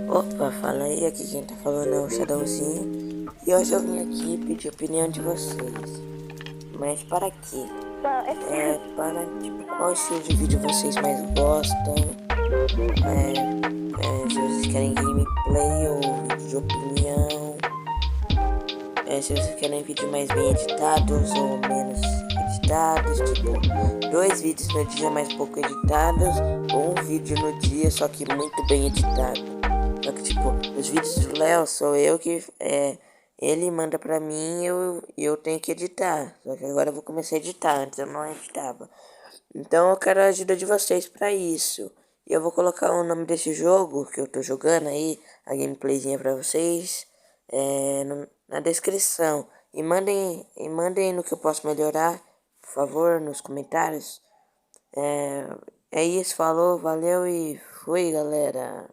Opa, fala aí, aqui quem tá falando é o Shadowzinho. E hoje eu vim aqui pedir a opinião de vocês. Mas para quê? Para, tipo, qual estilo de vídeo vocês mais gostam? Se vocês querem gameplay ou vídeo de opinião. Se vocês querem vídeos mais bem editados ou menos editados. Tipo, 2 vídeos no dia mais pouco editados. Ou um vídeo no dia, só que muito bem editado. Só que, tipo, os vídeos do Léo sou eu que, ele manda pra mim e eu tenho que editar. Só que agora eu vou começar a editar, antes eu não editava. Então eu quero a ajuda de vocês pra isso. E eu vou colocar o nome desse jogo que eu tô jogando aí, a gameplayzinha pra vocês, na descrição. E mandem no que eu posso melhorar, por favor, nos comentários. É isso, falou, valeu e fui, galera.